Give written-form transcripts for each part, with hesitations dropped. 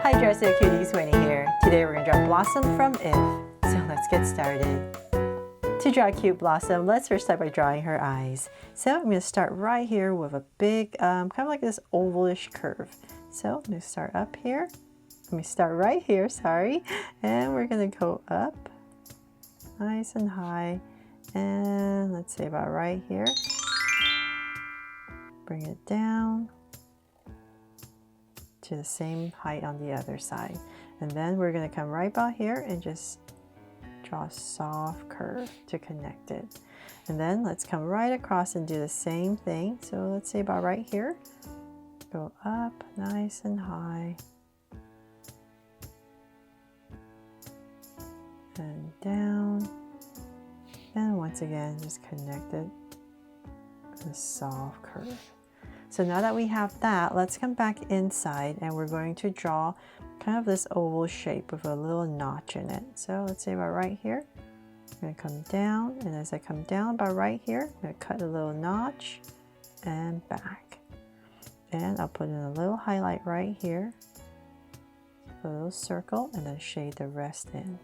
Hi Dressed Cuties, Winnie here. Today we're going to draw Blossom from If. So let's get started. To draw a cute blossom, let's first start by drawing her eyes. So I'm going to start right here with a big, kind of like this ovalish curve. So I'm going to start up here. Let me start right here, sorry. And we're going to go up, nice and high. And let's say about right here. Bring it down to the same height on the other side. And then we're going to come right about here and just draw a soft curve to connect it. And then let's come right across and do the same thing. So let's say about right here. Go up nice and high. And down. And once again, just connect it with a soft curve. So now that we have that, let's come back inside and we're going to draw kind of this oval shape with a little notch in it. So let's say about right here. I'm going to come down, and as I come down about right here, I'm going to cut a little notch and back. And I'll put in a little highlight right here, a little circle, and then shade the rest in.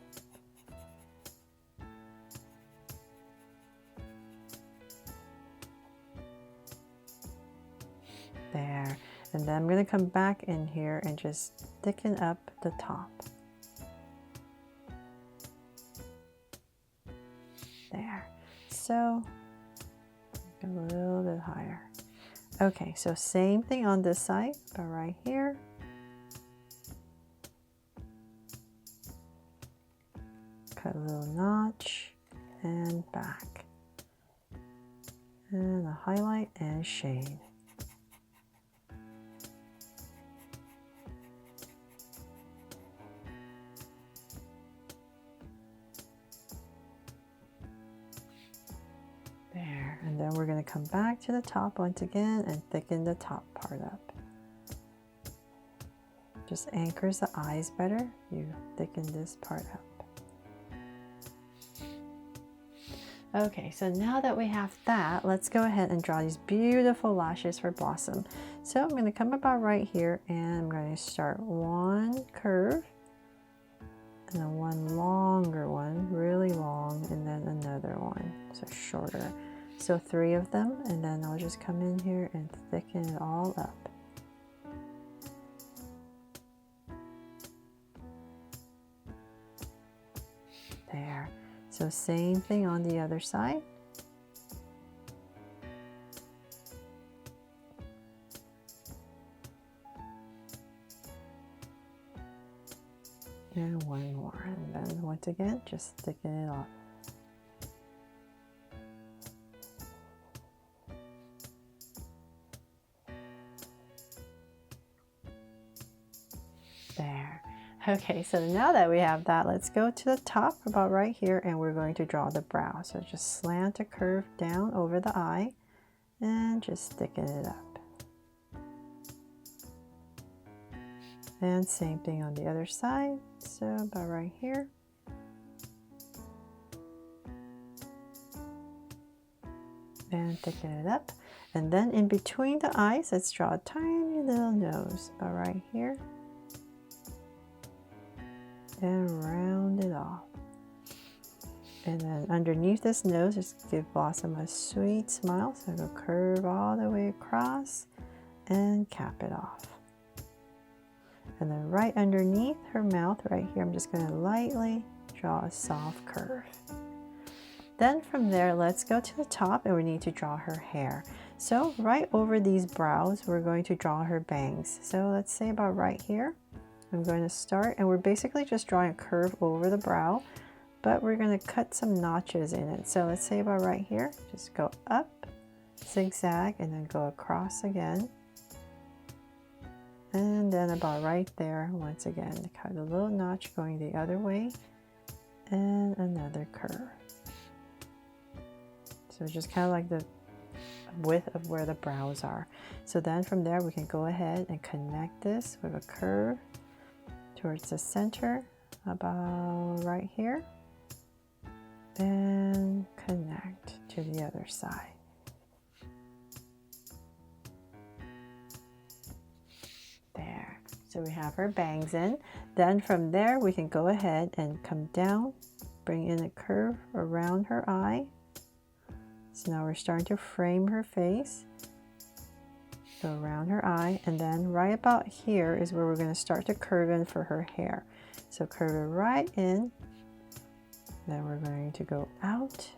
There. And then I'm going to come back in here and just thicken up the top. There. So a little bit higher. Okay, so same thing on this side, but right here. Cut a little notch and back. And a highlight and shade. There, and then we're going to come back to the top once again and thicken the top part up. Just anchors the eyes better. You thicken this part up. Okay, so now that we have that, let's go ahead and draw these beautiful lashes for Blossom. So I'm going to come about right here and I'm going to start one curve and then one longer one, really long, and then another one, so shorter. So 3 of them, and then I'll just come in here and thicken it all up. There. So same thing on the other side. And one more, and then once again, just thicken it up. There. Okay, so now that we have that, let's go to the top about right here and we're going to draw the brow. So just slant a curve down over the eye and just thicken it up. And same thing on the other side, so about right here. And thicken it up. And then in between the eyes, let's draw a tiny little nose, about right here. And round it off. And then underneath this nose, just give Blossom a sweet smile. So go curve all the way across and cap it off. And then right underneath her mouth, right here, I'm just going to lightly draw a soft curve. Then from there, let's go to the top and we need to draw her hair. So right over these brows, we're going to draw her bangs. So let's say about right here, I'm going to start, and we're basically just drawing a curve over the brow, but we're going to cut some notches in it. So let's say about right here, just go up, zigzag, and then go across again. And then about right there, once again, cut a little notch going the other way, and another curve. So just kind of like the width of where the brows are. So then from there, we can go ahead and connect this with a curve towards the center, about right here, and connect to the other side. So we have her bangs in. Then from there we can go ahead and come down, bring in a curve around her eye. So now we're starting to frame her face. Go around her eye, and then right about here is where we're going to start to curve in for her hair. So curve it right in. Then we're going to go out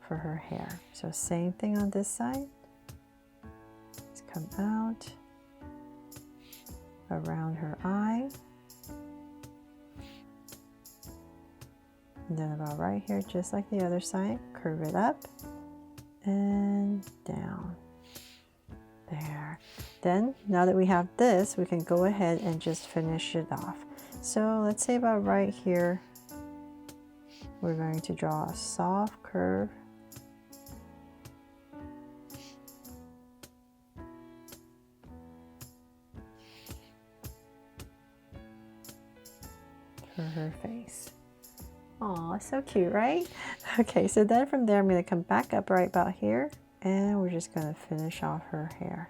for her hair. So same thing on this side. Let's come out around her eye. And then about right here, just like the other side, curve it up and down. There. Then, now that we have this, we can go ahead and just finish it off. So let's say about right here, we're going to draw a soft curve. For her face. Aw, so cute, right? Okay, so then from there, I'm going to come back up right about here, and we're just going to finish off her hair.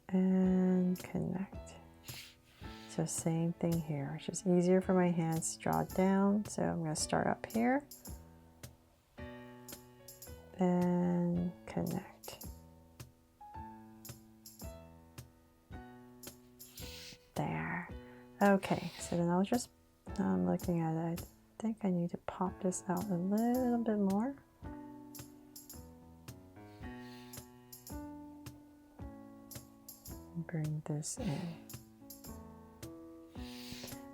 And connect. So same thing here. It's just easier for my hands to draw down. So I'm going to start up here. And connect. There. Okay, so then I'll just, now I'm looking at it, I think I need to pop this out a little bit more. Bring this in.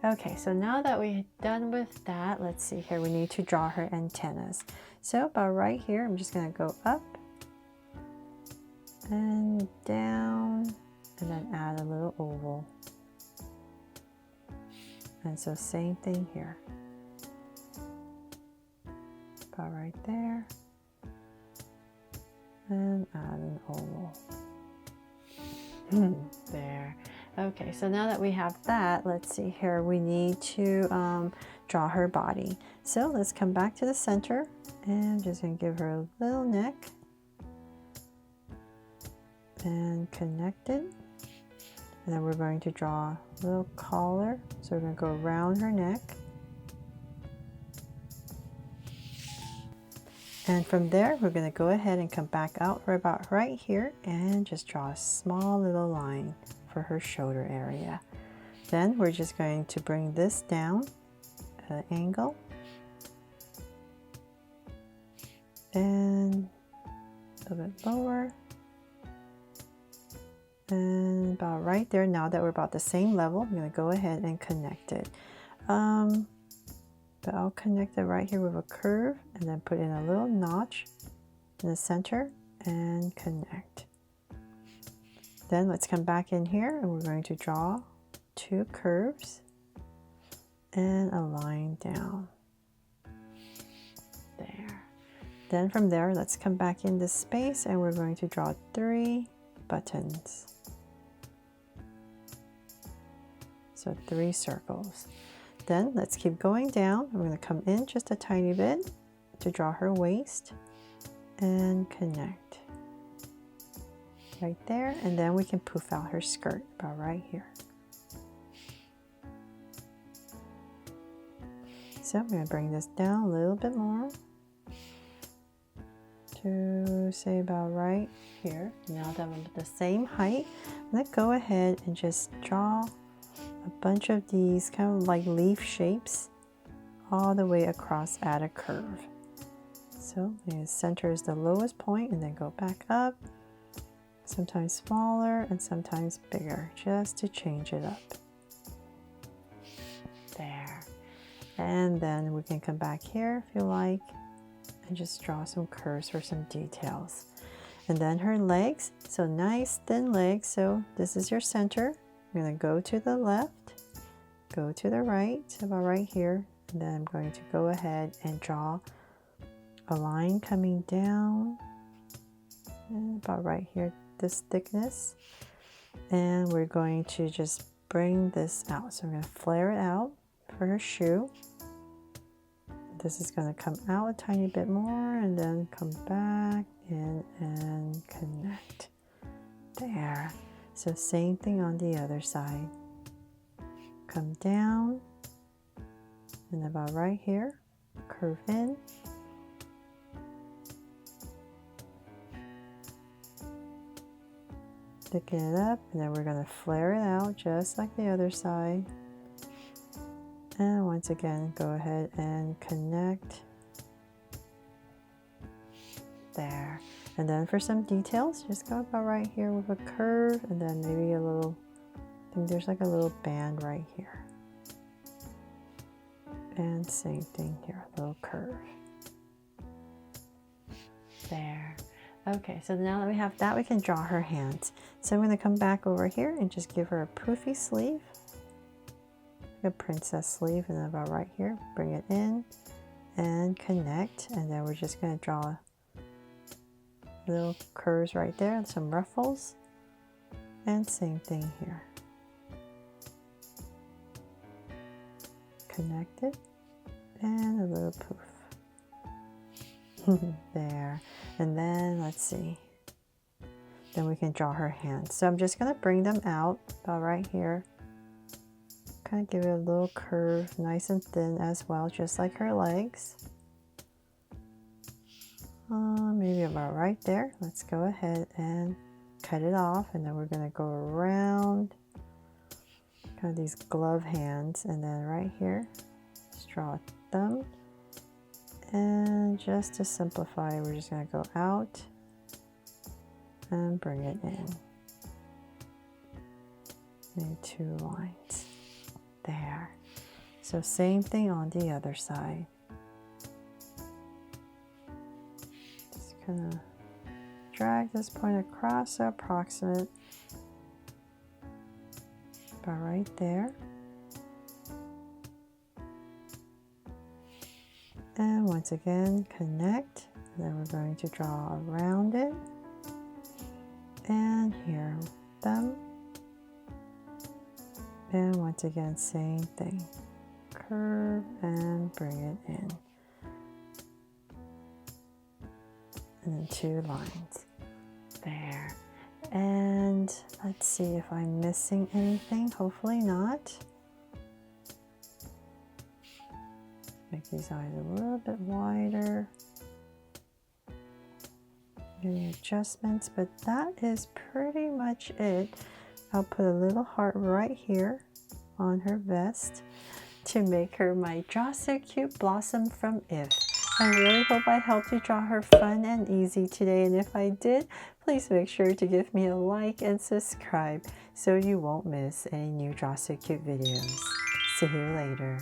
Okay, so now that we're done with that, let's see here, we need to draw her antennas. So about right here, I'm just going to go up and down, and then add a little oval. And so same thing here. About right there. And add an oval. There. Okay, so now that we have that, let's see here, we need to draw her body. So let's come back to the center, and I'm just going to give her a little neck. And connect it. And then we're going to draw a little collar. So we're going to go around her neck. And from there, we're going to go ahead and come back out right about right here and just draw a small little line for her shoulder area. Then we're just going to bring this down at an angle. And a little bit lower. And about right there, now that we're about the same level, I'm going to go ahead and connect it. But I'll connect it right here with a curve and then put in a little notch in the center and connect. Then let's come back in here and we're going to draw two curves and a line down. There. Then from there, let's come back in this space and we're going to draw 3 buttons. So 3 circles. Then let's keep going down. I'm going to come in just a tiny bit to draw her waist and connect. Right there, and then we can poof out her skirt about right here. So I'm going to bring this down a little bit more to say about right here. Now that I'm at the same height, I'm going to go ahead and just draw a bunch of these kind of like leaf shapes all the way across at a curve. So the center is the lowest point and then go back up, sometimes smaller and sometimes bigger, just to change it up. There. And then we can come back here if you like and just draw some curves for some details. And then her legs, so nice thin legs. So this is your center. I'm going to go to the left, go to the right, about right here, and then I'm going to go ahead and draw a line coming down and about right here, this thickness, and we're going to just bring this out. So I'm going to flare it out for her shoe. This is going to come out a tiny bit more and then come back in and connect. There. So same thing on the other side. Come down, and about right here, curve in. Thicken it up, and then we're going to flare it out just like the other side. And once again, go ahead and connect there. And then for some details, just go about right here with a curve, and then maybe a little, I think there's like a little band right here. And same thing here, a little curve. There. Okay, so now that we have that, we can draw her hands. So I'm going to come back over here and just give her a poofy sleeve, a princess sleeve, and then about right here, bring it in and connect, and then we're just going to draw little curves right there and some ruffles, and same thing here. Connect it and a little poof. There. And then let's see, then we can draw her hands. So I'm just going to bring them out about right here, kind of give it a little curve, nice and thin as well, just like her legs. Maybe about right there. Let's go ahead and cut it off, and then we're going to go around kind of these glove hands, and then right here just draw a thumb. And just to simplify, we're just going to go out and bring it in. Maybe 2 lines. There. So same thing on the other side. Just kind of drag this point across, so approximate about right there. And once again, connect. And then we're going to draw around it. And here, thumb. And once again, same thing. Curve and bring it in. And then 2 lines. There. And let's see if I'm missing anything. Hopefully not. Make these eyes a little bit wider. Any adjustments, but that is pretty much it. I'll put a little heart right here on her vest to make her my Draw So Cute Blossom from If. I really hope I helped you draw her fun and easy today, and if I did, please make sure to give me a like and subscribe so you won't miss any new Draw So Cute videos. See you later.